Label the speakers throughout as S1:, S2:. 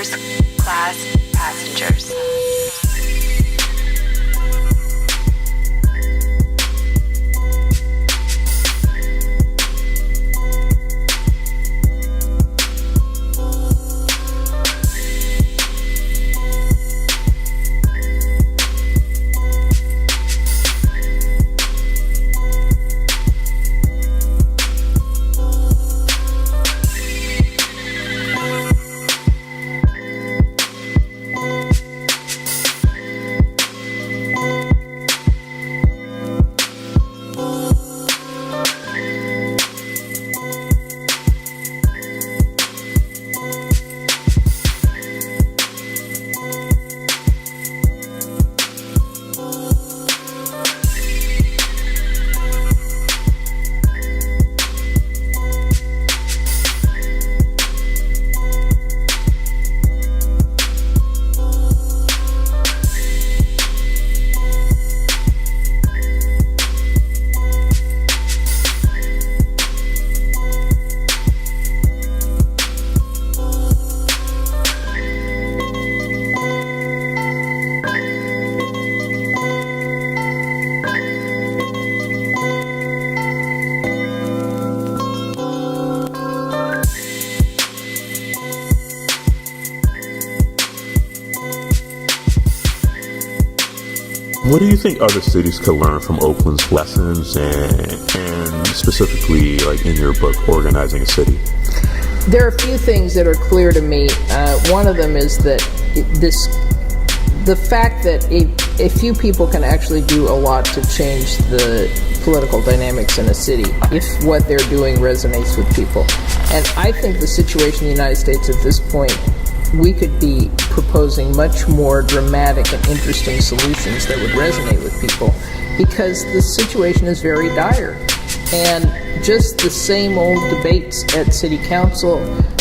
S1: First-class passengers.
S2: What do you think other cities could learn from Oakland's lessons and specifically like in your book, Organizing a City?
S3: There are a few things that are clear to me. One of them is that the fact that a few people can actually do a lot to change the political dynamics in a city if what they're doing resonates with people. And I think the situation in the United States at this point, we could be proposing much more dramatic and interesting solutions that would resonate with people because the situation is very dire. And just the same old debates at city council,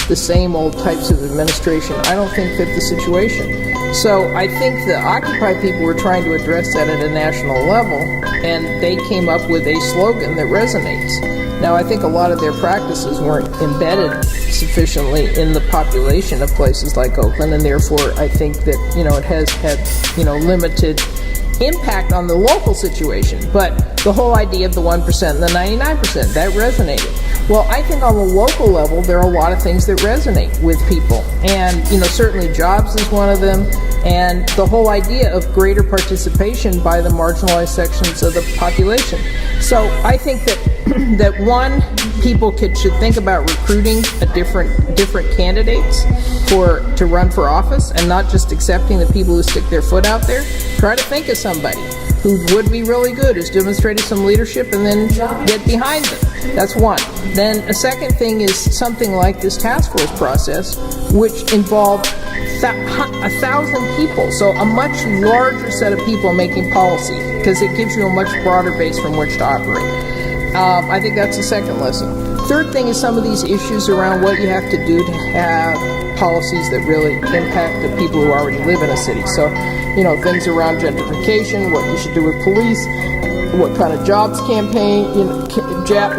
S3: the same old types of administration, I don't think fit the situation. So I think the Occupy people were trying to address that at a national level, and they came up with a slogan that resonates. Now, I think a lot of their practices weren't embedded sufficiently in the population of places like Oakland, and therefore I think that, it has had, limited impact on the local situation. But the whole idea of the 1% and the 99%, that resonated. Well, I think on the local level, there are a lot of things that resonate with people. And, certainly jobs is one of them. And the whole idea of greater participation by the marginalized sections of the population. So I think that that one, people should think about recruiting different candidates to run for office and not just accepting the people who stick their foot out there. Try to think of somebody who would be really good, who's demonstrated some leadership, and then get behind them. That's one. Then a second thing is something like this task force process, which involved 1,000 people, so a much larger set of people making policy, because it gives you a much broader base from which to operate. I think that's the second lesson. Third thing is some of these issues around what you have to do to have policies that really impact the people who already live in a city. So, things around gentrification, what you should do with police, what kind of jobs campaign,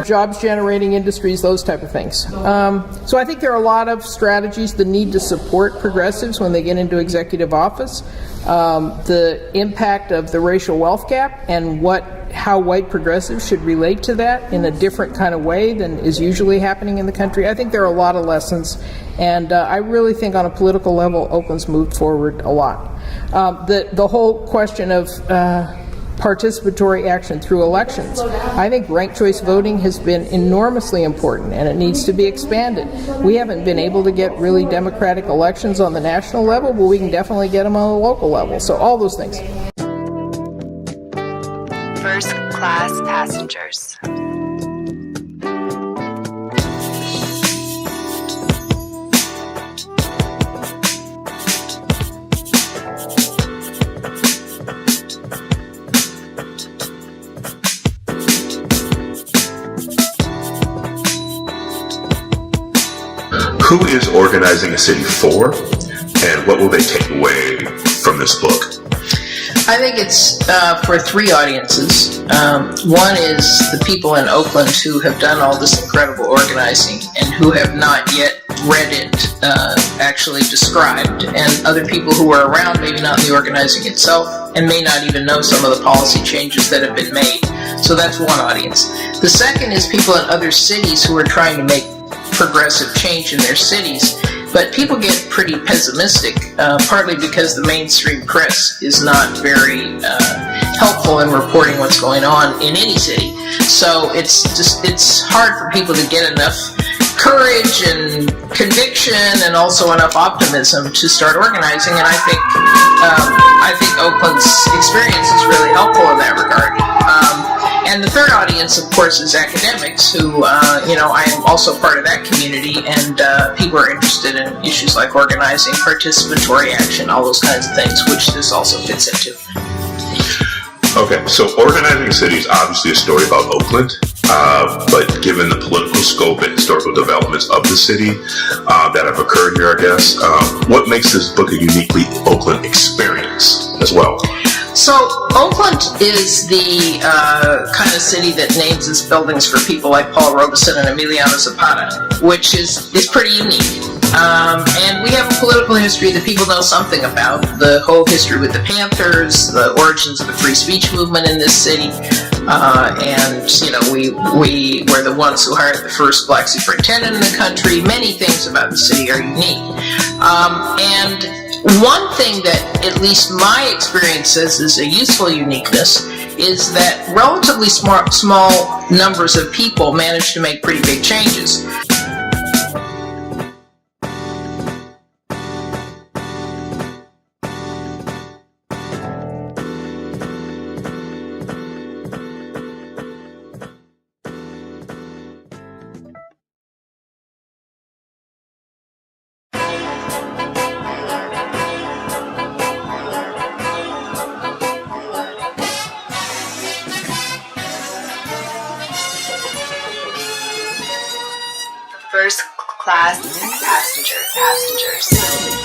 S3: jobs generating industries, those type of things. So I think there are a lot of strategies, the need to support progressives when they get into executive office, the impact of the racial wealth gap and how white progressives should relate to that in a different kind of way than is usually happening in the country. I think there are a lot of lessons, and I really think on a political level, Oakland's moved forward a lot. The whole question of participatory action through elections. I think ranked choice voting has been enormously important, and it needs to be expanded. We haven't been able to get really democratic elections on the national level, but we can definitely get them on the local level. So all those things.
S1: First-class passengers.
S2: Who is Organizing a City for, and what will they take away from this book?
S3: I think it's for three audiences. One is the people in Oakland who have done all this incredible organizing and who have not yet read it actually described, and other people who are around, maybe not in the organizing itself, and may not even know some of the policy changes that have been made. So that's one audience. The second is people in other cities who are trying to make progressive change in their cities. But people get pretty pessimistic, partly because the mainstream press is not very helpful in reporting what's going on in any city. So it's hard for people to get enough courage and conviction and also enough optimism to start organizing. And I think Oakland's experience is really helpful in that regard. And the third audience, of course, is academics who, I am also part of that community, and people are interested in issues like organizing, participatory action, all those kinds of things, which this also fits into.
S2: Okay, so Organizing a City is obviously a story about Oakland, but given the political scope and historical developments of the city that have occurred here, I guess, what makes this book a uniquely Oakland experience as well?
S3: So Oakland is the kind of city that names its buildings for people like Paul Robeson and Emiliano Zapata, which is pretty unique. And we have a political history that people know something about. The whole history with the Panthers, the origins of the free speech movement in this city, and we were the ones who hired the first black superintendent in the country. Many things about the city are unique. And one thing that at least my experience says is a useful uniqueness is that relatively small numbers of people manage to make pretty big changes.
S1: First class passengers.